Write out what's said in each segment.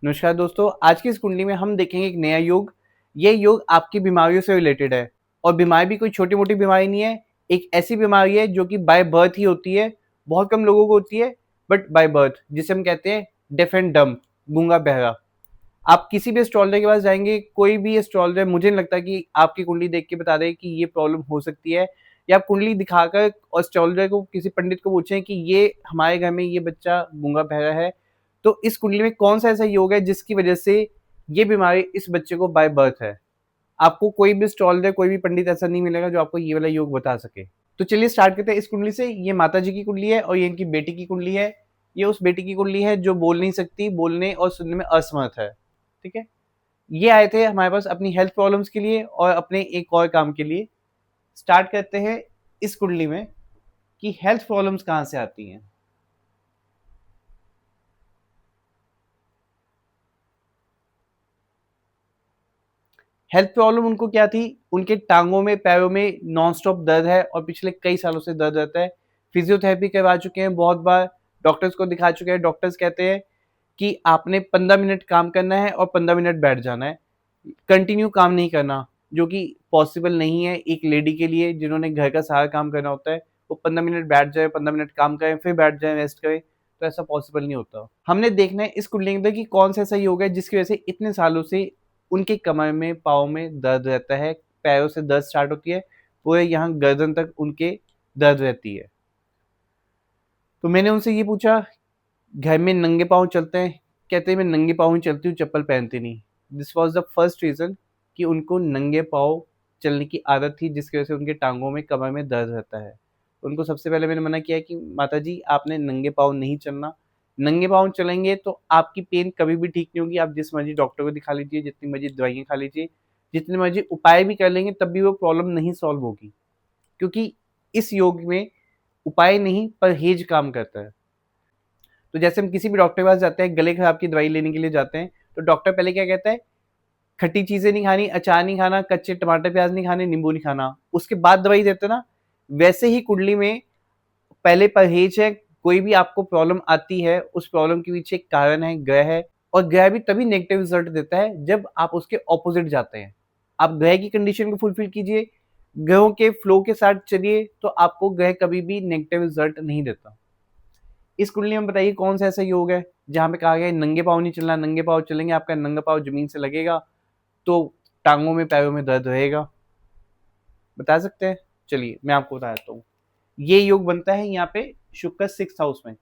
नमस्कार दोस्तों, आज की इस कुंडली में हम देखेंगे एक नया योग। ये योग आपकी बीमारियों से रिलेटेड है और बीमारी भी कोई छोटी-मोटी बीमारी नहीं है। एक ऐसी बीमारी है जो कि बाय बर्थ ही होती है। बहुत कम लोगों को होती है बट बाय बर्थ, जिसे हम कहते हैं डेफ एंड डम्ब, गूंगा-बहरा। आप किसी भी एस्ट्रोलॉजर के पास जाएँगे, कोई भी एस्ट्रोलॉजर मुझे नहीं लगता कि आपकी कुंडली देख के बता दे कि ये प्रॉब्लम हो सकती है, या आप कुंडली दिखाकर एस्ट्रोलॉजर को, किसी पंडित को पूछें कि ये हमारे घर में ये बच्चा गूंगा-बहरा है, तो इस कुंडली में कौन-सा ऐसा योग है जिसकी वजह से ये बीमारी इस बच्चे को बाय बर्थ है। आपको कोई भी एस्ट्रोलॉजर, कोई भी पंडित ऐसा नहीं मिलेगा जो आपको ये वाला योग बता सके। तो चलिए स्टार्ट करते हैं इस कुंडली से। ये माताजी की कुंडली है और ये इनकी बेटी की कुंडली है। ये उस बेटी की कुंडली है जो बोल नहीं सकती, बोलने और सुनने में असमर्थ है। ठीक है? ये आए थे हमारे पास अपनी हेल्थ प्रॉब्लम्स के लिए और अपने एक और काम के लिए। स्टार्ट करते हैं इस कुंडली में कि हेल्थ प्रॉब्लम्स कहाँ से आती हैं। हेल्थ प्रॉब्लम उनको क्या थी? उनके टांगों में, पैरों में नॉन स्टॉप दर्द है और पिछले कई सालों से दर्द रहता है। फिजियोथेरेपी करवा चुके हैं बहुत बार, डॉक्टर्स को दिखा चुके हैं। डॉक्टर्स कहते हैं कि आपने 15 मिनट काम करना है और 15 मिनट बैठ जाना है। कंटिन्यू काम नहीं करना, जो कि पॉसिबल नहीं है एक लेडी के लिए जिन्होंने घर का सारा काम करना होता है। वो 15 मिनट बैठ जाए, 15 मिनट काम करें, फिर बैठ जाएँ, रेस्ट करें, तो ऐसा पॉसिबल नहीं होता। हमने देखना है इस कुंडली के अंदर कि कौन-सा ऐसा योग है जिसकी वजह से इतने सालों से उनके कमर में, पाँव में दर्द रहता है। पैरों से दर्द स्टार्ट होती है, पूरे यहाँ गर्दन तक उनके दर्द रहती है। तो मैंने उनसे ये पूछा, घर में नंगे पाँव चलते हैं? कहते हैं मैं नंगे पाँव ही चलती हूँ, चप्पल पहनती नहीं। This was the first reason कि उनको नंगे पाँव चलने की आदत थी, जिसकी वजह से उनके टाँगों में, कमर में दर्द रहता है। उनको सबसे पहले मैंने मना किया कि माताजी आपने नंगे पाँव नहीं चलना। नंगे पाँव चलेंगे तो आपकी पेन कभी भी ठीक नहीं होगी। आप जिस मर्ज़ी डॉक्टर को दिखा लीजिए, जितनी मर्ज़ी दवाइयाँ खा लीजिए, जितने मर्ज़ी उपाय भी कर लेंगे, तब भी वो प्रॉब्लम नहीं सॉल्व होगी। क्योंकि इस योग में उपाय नहीं, परहेज़ काम करता है। तो जैसे हम किसी भी डॉक्टर के पास जाते हैं, गले खराब की दवाई लेने के लिए जाते हैं, तो डॉक्टर पहले क्या कहता है? खट्टी चीज़ें नहीं खानी, अचार नहीं खाना, कच्चे टमाटर प्याज़ नहीं खाने, नींबू नहीं खाना, उसके बाद दवाई देते हैं ना। वैसे ही कुंडली में पहले परहेज़ है। कोई भी आपको प्रॉब्लम आती है, उस प्रॉब्लम के पीछे एक कारण है, ग्रह है, और ग्रह भी तभी नेगेटिव रिज़ल्ट देता है जब आप उसके ऑपोज़िट जाते हैं। आप ग्रह की कंडीशन को फुलफ़िल कीजिए, ग्रहों के फ्लो के साथ चलिए, तो आपको ग्रह कभी भी नेगेटिव रिज़ल्ट नहीं देता। इस कुंडली में बताइए कौन सा ऐसा योग है जहाँ पे कहा गया है नंगे पाँव नहीं चलना? नंगे पाँव चलेंगे, आपका नंगा पाँव ज़मीन से लगेगा, तो टाँगों में, पैरों में दर्द रहेगा। बता सकते हैं? चलिए, मैं आपको बता देता हूँ। ये योग बनता है यहाँ पे शुक्र 6th हाउस में।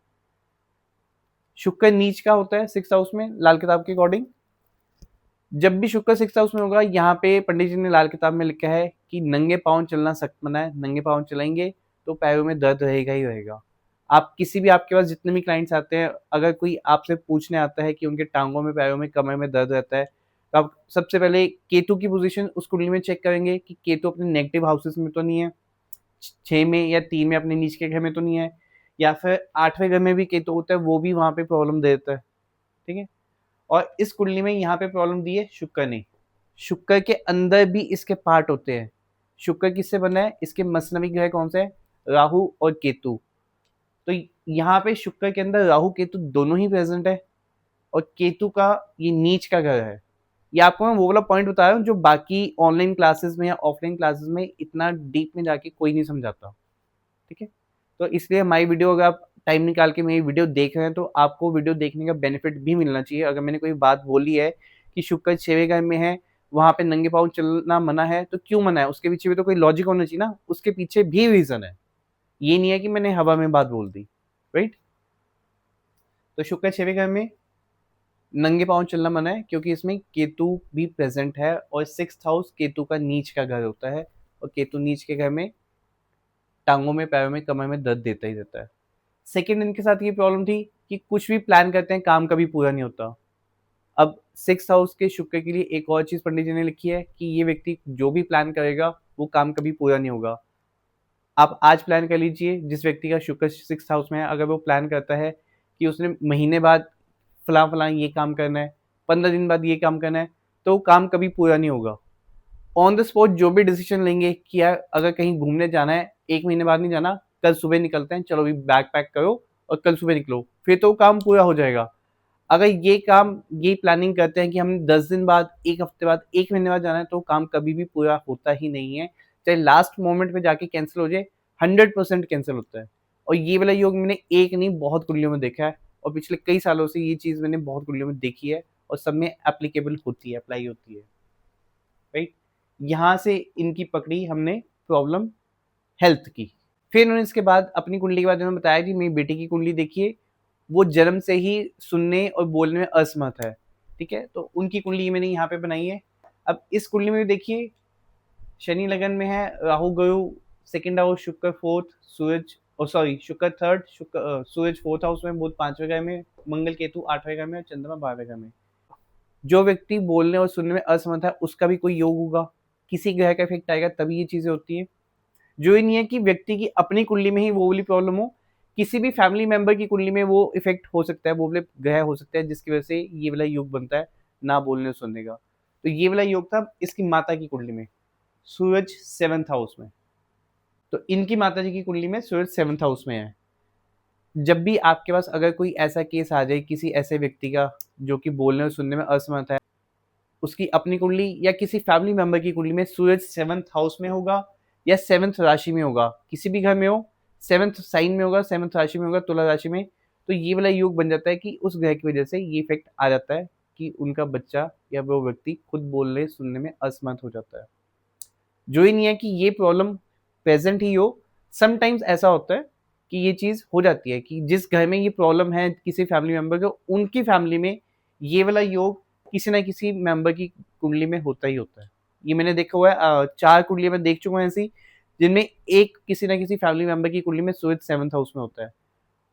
शुक्र नीच का होता है 6th हाउस में, लाल किताब के अकॉर्डिंग। जब भी शुक्र 6th हाउस में होगा, यहाँ पे पंडित जी ने लाल किताब में लिखा है कि नंगे पाँव चलना सख्त मना है। नंगे पाँव चलेंगे तो पैरों में दर्द रहेगा ही रहेगा। आप किसी भी, आपके पास जितने भी क्लाइंट्स आते हैं, अगर कोई आपसे पूछने आता है कि उनके टाँगों में, पैरों में, कमर में दर्द रहता है, तो आप सबसे पहले केतु की पोज़ीशन उस कुंडली में चेक करेंगे कि केतु अपने नेगेटिव हाउसेस में तो नहीं है, 6 में या 3 में अपने नीच के घर में तो नहीं है, या फिर 8वें घर में भी केतु होता है, वो भी वहाँ पे प्रॉब्लम दे देता है। ठीक है? और इस कुंडली में यहाँ पे प्रॉब्लम दी है शुक्र ने। शुक्र के अंदर भी इसके पार्ट होते हैं। शुक्र किससे बना है? इसके मसनवी ग्रह कौन से हैं? राहु और केतु। तो यहाँ पे शुक्र के अंदर राहु केतु दोनों ही प्रेजेंट है, और केतु का ये नीच का घर है। ये आपको मैं वो वाला पॉइंट बता रहा हूँ जो बाकी ऑनलाइन क्लासेस में या ऑफलाइन क्लासेस में इतना डीप में जाके कोई नहीं समझाता। ठीक है? तो इसलिए हमारी वीडियो, अगर आप टाइम निकाल के मेरी वीडियो देख रहे हैं, तो आपको वीडियो देखने का बेनिफिट भी मिलना चाहिए। अगर मैंने कोई बात बोली है कि शुक्र 6वें घर में है, वहाँ पे नंगे पाँव चलना मना है, तो क्यों मना है? उसके पीछे भी तो कोई लॉजिक होना चाहिए ना, उसके पीछे भी रीज़न है। ये नहीं है कि मैंने हवा में बात बोल दी, राइट? तो शुक्र 6वें घर में नंगे पाँव चलना मना है, क्योंकि इसमें केतु भी प्रेज़ेंट है और 6th हाउस केतु का नीच का घर होता है, और केतु नीच के घर में टाँगों में, पैरों में, कमर में दर्द देता ही देता है। सेकंड, इनके साथ ये प्रॉब्लम थी कि कुछ भी प्लान करते हैं, काम कभी पूरा नहीं होता। अब 6th हाउस के शुक्र के लिए एक और चीज़ पंडित जी ने लिखी है कि ये व्यक्ति जो भी प्लान करेगा, वो काम कभी पूरा नहीं होगा। आप आज प्लान कर लीजिए, जिस व्यक्ति का शुक्र 6th हाउस में है, अगर वो प्लान करता है कि उसने महीने बाद फलाँ-फलाँ ये काम करना है, 15 दिन बाद ये काम करना है, तो वो काम कभी पूरा नहीं होगा। ऑन द स्पॉट जो भी डिसीजन लेंगे कि यार अगर कहीं घूमने जाना है, 1 महीने बाद नहीं जाना, कल सुबह निकलते हैं, चलो अभी बैग पैक करो और कल सुबह निकलो, फिर तो काम पूरा हो जाएगा। अगर ये प्लानिंग करते हैं कि हमने 10 दिन बाद, 1 हफ्ते बाद, 1 महीने बाद जाना है, तो काम कभी भी पूरा होता ही नहीं है। चाहे लास्ट मोमेंट पे जाके कैंसल हो जाए, 100% कैंसल होता है। और ये वाला योग मैंने एक नहीं बहुत कुंडलियों में देखा है, और पिछले कई सालों से ये चीज़ मैंने बहुत कुंडलियों में देखी है, और सब में एप्लीकेबल होती है, अप्लाई होती है, राइट? यहाँ से इनकी पकड़ी हमने प्रॉब्लम हेल्थ की। फिर उन्होंने इसके बाद अपनी कुंडली के बारे में बताया कि मेरी बेटी की कुंडली देखिए, वो जन्म से ही सुनने और बोलने में असमर्थ है, ठीक है? तो उनकी कुंडली मैंने यहाँ पे बनाई है। अब इस कुंडली में भी देखिए, शनि लगन में है, राहु गुरु सेकंड हाउस, शुक्र फोर्थ, सूरज शुक्र थर्ड, सूरज फोर्थ हाउस में, बुध 5वें घर में, मंगल केतु 8वें घर में और चंद्रमा 12वें घर में। जो व्यक्ति बोलने और सुनने में असमर्थ है, उसका भी कोई योग होगा, किसी ग्रह का इफेक्ट आएगा, तभी ये चीजें होती है। जो ये नहीं है कि व्यक्ति की अपनी कुंडली में ही वो वाली प्रॉब्लम हो, किसी भी फैमिली मेंबर की कुंडली में वो इफेक्ट हो सकता है, वो वाले ग्रह हो सकता है, जिसकी वजह से ये वाला योग बनता है ना बोलने सुनने का। तो ये वाला योग था इसकी माता की कुंडली में, सूरज 7th हाउस में। तो इनकी माता जी की कुंडली में सूरज 7th हाउस में है। जब भी आपके पास अगर कोई ऐसा केस आ जाए किसी ऐसे व्यक्ति का जो कि बोलने और सुनने में असमर्थ है, उसकी अपनी कुंडली या किसी फैमिली मेंबर की कुंडली में सूरज 7th हाउस में होगा या 7th राशि में होगा, किसी भी घर में हो, 7th साइन में होगा, 7th राशि में होगा, तुला राशि में, तो ये वाला योग बन जाता है कि उस ग्रह की वजह से ये इफेक्ट आ जाता है कि उनका बच्चा या वो व्यक्ति खुद बोलने सुनने में असमर्थ हो जाता है। जो ही नहीं है कि ये प्रॉब्लम प्रेजेंट ही हो, समटाइम्स ऐसा होता है कि ये चीज़ हो जाती है कि जिस घर में ये प्रॉब्लम है किसी फैमिली मेंबर को, उनकी फैमिली में ये वाला योग किसी ना किसी मेंबर की कुंडली में होता ही होता है। ये मैंने देखा हुआ है, 4 कुंडलियाँ मैं देख चुका हूँ ऐसी, जिनमें एक किसी ना किसी फैमिली मेंबर की कुंडली में सूरज 7th हाउस में होता है।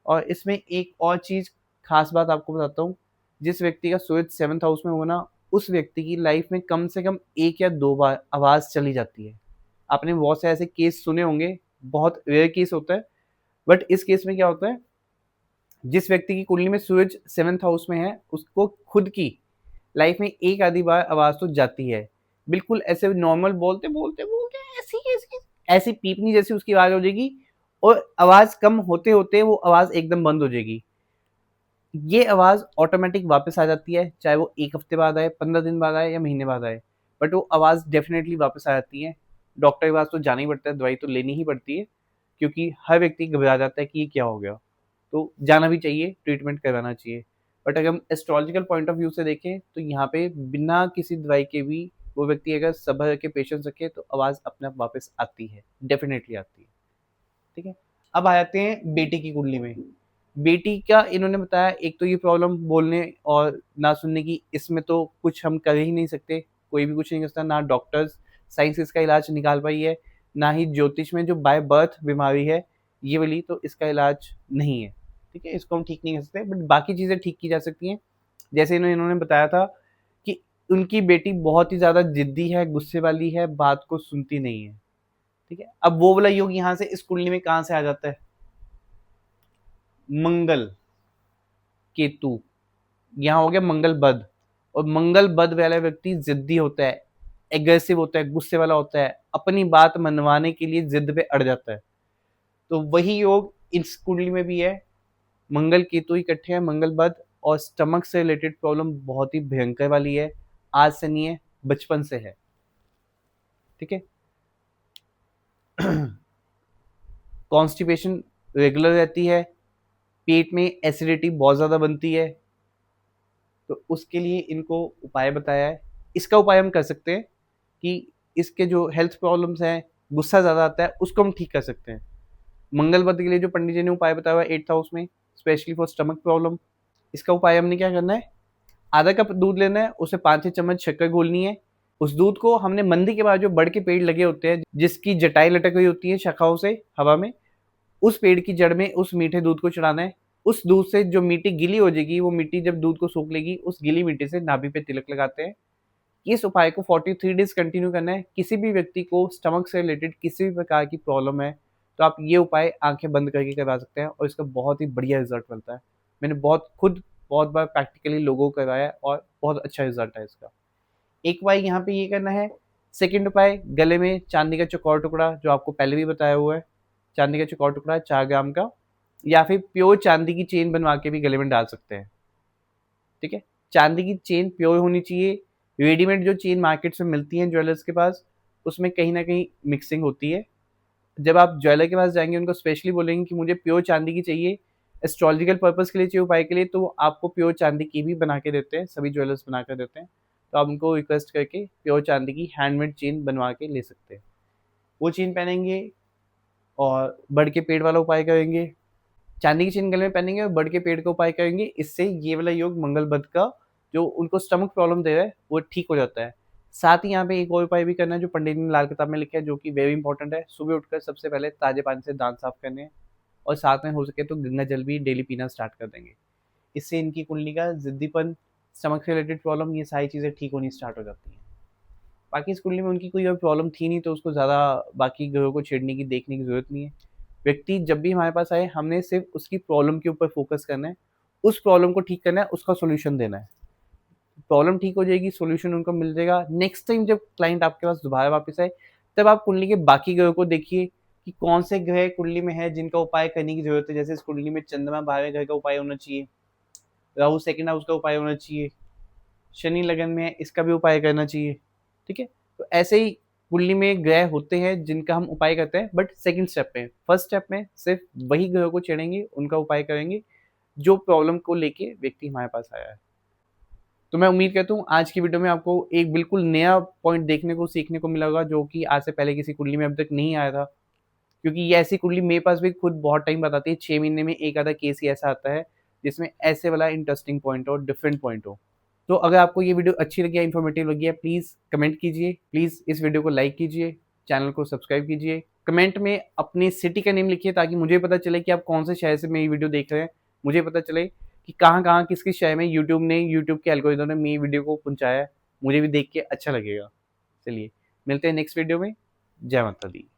और इसमें एक और चीज़ खास बात आपको बताता हूँ, जिस व्यक्ति का सूरज 7th हाउस में हो ना, उस व्यक्ति की लाइफ में कम से कम 1 या 2 बार आवाज़ चली जाती है। आपने बहुत से ऐसे केस सुने होंगे, बहुत रेयर केस होता है, बट इस केस में क्या होता है, जिस व्यक्ति की कुंडली में सूरज 7th हाउस में है, उसको खुद की लाइफ में एक आधी बार आवाज़ तो जाती है। बिल्कुल ऐसे नॉर्मल बोलते ऐसी ऐसी ऐसी पीपनी जैसी उसकी आवाज़ हो जाएगी, और आवाज़ कम होते-होते वो आवाज़ एकदम बंद हो जाएगी। ये आवाज़ ऑटोमेटिक वापस आ जाती है, चाहे वो 1 हफ्ते बाद आए, 15 दिन बाद आए या महीने बाद आए, बट वो आवाज़ डेफ़िनेटली वापस आ जाती है। डॉक्टर के पास तो जाना ही पड़ता है, दवाई तो लेनी ही पड़ती है, क्योंकि हर व्यक्ति घबरा जाता है कि ये क्या हो गया? तो जाना भी चाहिए, ट्रीटमेंट करवाना चाहिए। बट अगर हम एस्ट्रोलॉजिकल पॉइंट ऑफ व्यू से देखें, तो यहाँ पे बिना किसी दवाई के भी वो व्यक्ति अगर सब्र रखे, पेशेंस रखे, तो आवाज़ अपने आप वापस आती है, डेफ़िनेटली आती है। ठीक है? अब आ जाते हैं बेटी की कुंडली में। बेटी का इन्होंने बताया, एक तो ये प्रॉब्लम बोलने और ना सुनने की, इसमें तो कुछ हम कर ही नहीं सकते, कोई भी कुछ नहीं कर सकता, ना डॉक्टर्स साइंस इसका इलाज निकाल पाई है, ना ही ज्योतिष में जो बाय बर्थ बीमारी है ये वाली, तो इसका इलाज नहीं है, ठीक है? इसको हम ठीक नहीं कर सकते, बट बाकी चीज़ें ठीक की जा सकती हैं। जैसे इन्होंने बताया था कि उनकी बेटी बहुत ही ज़्यादा ज़िद्दी है, गुस्से वाली है, बात को सुनती नहीं है, ठीक है? अब वो वाला योग यहाँ से इस कुंडली में कहाँ से आ जाता है? मंगल केतु, यहाँ हो गया मंगल बद, और मंगल बद वाला व्यक्ति जिद्दी होता है, एग्रेसिव होता है, गुस्से वाला होता है, अपनी बात मनवाने के लिए जिद पे अड़ जाता है। तो वही योग इस कुंडली में भी है, मंगल केतु इकट्ठे हैं, मंगल बद, और स्टमक से रिलेटेड प्रॉब्लम बहुत ही भयंकर वाली है, आज से नहीं है, बचपन से है, ठीक है? कॉन्स्टिपेशन रेगुलर रहती है, पेट में एसिडिटी बहुत ज़्यादा बनती है, तो उसके लिए इनको उपाय बताया है। इसका उपाय हम कर सकते हैं कि इसके जो हेल्थ प्रॉब्लम्स हैं, गुस्सा ज़्यादा आता है, उसको हम ठीक कर सकते हैं। मंगल बद के लिए जो पंडित जी ने उपाय बताया हुआ है 8th हाउस में, स्पेशली फॉर स्टमक प्रॉब्लम, इसका उपाय हमने क्या करना है, आधा कप दूध लेना है, उसमें 5-6 चम्मच शक्कर घोलनी है। उस दूध को हमने मंदिर के बाहर जो बड़ के पेड़ लगे होते हैं, जिसकी जटाई लटक हुई होती है शाखाओं से हवा में, उस पेड़ की जड़ में उस मीठे दूध को चढ़ाना है। उस दूध से जो मिट्टी गीली हो जाएगी, वो मिट्टी जब दूध को सोख लेगी, उस गीली मिट्टी से नाभि पे तिलक लगाते हैं। इस उपाय को 43 डेज कंटिन्यू करना है। किसी भी व्यक्ति को स्टमक से रिलेटेड किसी भी प्रकार की प्रॉब्लम है, तो आप ये उपाय आंखें बंद करके करवा सकते हैं, और इसका बहुत ही बढ़िया रिजल्ट मिलता है। मैंने बहुत बार प्रैक्टिकली लोगों को करवाया है, और बहुत अच्छा रिजल्ट है इसका। एक उपाय यहाँ पे ये करना है। सेकंड उपाय, गले में चांदी का चौकोर टुकड़ा, जो आपको पहले भी बताया हुआ है, चांदी का चौकोर टुकड़ा 4 ग्राम का, या फिर प्योर चांदी की चेन बनवा के भी गले में डाल सकते हैं। ठीक है। चांदी की चेन प्योर होनी चाहिए। रेडीमेड जो चेन मार्केट में मिलती हैं ज्वेलर्स के पास, उसमें कहीं ना कहीं मिक्सिंग होती है। जब आप ज्वेलर के पास जाएंगे, उनको स्पेशली बोलेंगे कि मुझे प्योर चांदी की चाहिए, एस्ट्रोलॉजिकल पर्पस के लिए चाहिए, उपाय के लिए, तो वो आपको प्योर चांदी की भी बना के देते हैं, सभी ज्वेलर्स बना कर देते हैं। तो आप उनको रिक्वेस्ट करके प्योर चांदी की हैंडमेड चेन बनवा के ले सकते हैं। वो चेन पहनेंगे और बड़ के पेड़ वाला उपाय करेंगे। चांदी की चेन गले में पहनेंगे और बड़ के पेड़ का उपाय करेंगे। इससे ये वाला योग मंगल बध का जो उनको स्टमक प्रॉब्लम दे रहा है वो ठीक हो जाता है। साथ ही यहाँ पे एक और उपाय भी करना है जो पंडित ने लाल किताब में लिखा है, जो कि वेरी इंपॉर्टेंट है। सुबह उठकर सबसे पहले ताजे पानी से दांत साफ करने हैं और साथ में हो सके तो गंगा जल भी डेली पीना स्टार्ट कर देंगे। इससे इनकी कुंडली का जिद्दीपन, स्टमक से रिलेटेड प्रॉब्लम, ये सारी चीज़ें ठीक होनी स्टार्ट हो जाती हैं। बाकी इस कुंडली में उनकी कोई और प्रॉब्लम थी नहीं, तो उसको ज़्यादा बाकी ग्रहों को छेड़ने की, देखने की ज़रूरत नहीं है। व्यक्ति जब भी हमारे पास आए, हमने सिर्फ उसकी प्रॉब्लम के ऊपर फोकस करना है, उस प्रॉब्लम को ठीक करना है, उसका सॉल्यूशन देना है। प्रॉब्लम ठीक हो जाएगी, सॉल्यूशन उनको मिल जाएगा। नेक्स्ट टाइम जब क्लाइंट आपके पास दोबारा वापस आए, तब आप कुंडली के बाकी ग्रहों को देखिए कि कौन से ग्रह कुंडली में है जिनका उपाय करने की जरूरत है। जैसे इस कुंडली में चंद्रमा 12वें घर का उपाय होना चाहिए, राहु सेकंड हाउस का उपाय होना चाहिए, शनि लगन में है, इसका भी उपाय करना चाहिए। ठीक है, तो ऐसे ही कुंडली में ग्रह होते हैं जिनका हम उपाय करते हैं, बट सेकंड स्टेप में। फर्स्ट स्टेप में सिर्फ वही ग्रहों को छेड़ेंगे, उनका उपाय करेंगे जो प्रॉब्लम को लेके व्यक्ति हमारे पास आया है। तो मैं उम्मीद करता हूँ आज की वीडियो में आपको एक बिल्कुल नया पॉइंट देखने को, सीखने को मिला होगा, जो कि आज से पहले किसी कुंडली में अभी तक नहीं आया था। क्योंकि ये ऐसी कुंडली मेरे पास भी खुद बहुत टाइम बताती है, 6 महीने में एक आधा केस ही ऐसा आता है जिसमें ऐसे वाला इंटरेस्टिंग पॉइंट हो, डिफरेंट पॉइंट हो। तो अगर आपको ये वीडियो अच्छी लगी है, इन्फॉर्मेटिव लगी है, प्लीज़ कमेंट कीजिए, प्लीज़ इस वीडियो को लाइक कीजिए, चैनल को सब्सक्राइब कीजिए। कमेंट में अपनी सिटी का नेम लिखिए ताकि मुझे पता चले कि आप कौन से शहर से मेरी वीडियो देख रहे हैं। मुझे पता चले कि कहाँ-कहाँ, किस-किस शहर में यूट्यूब के एल्गोरिथम ने मेरी वीडियो को पहुँचाया है। मुझे भी देख के अच्छा लगेगा। चलिए, मिलते हैं नेक्स्ट वीडियो में। जय माता दी।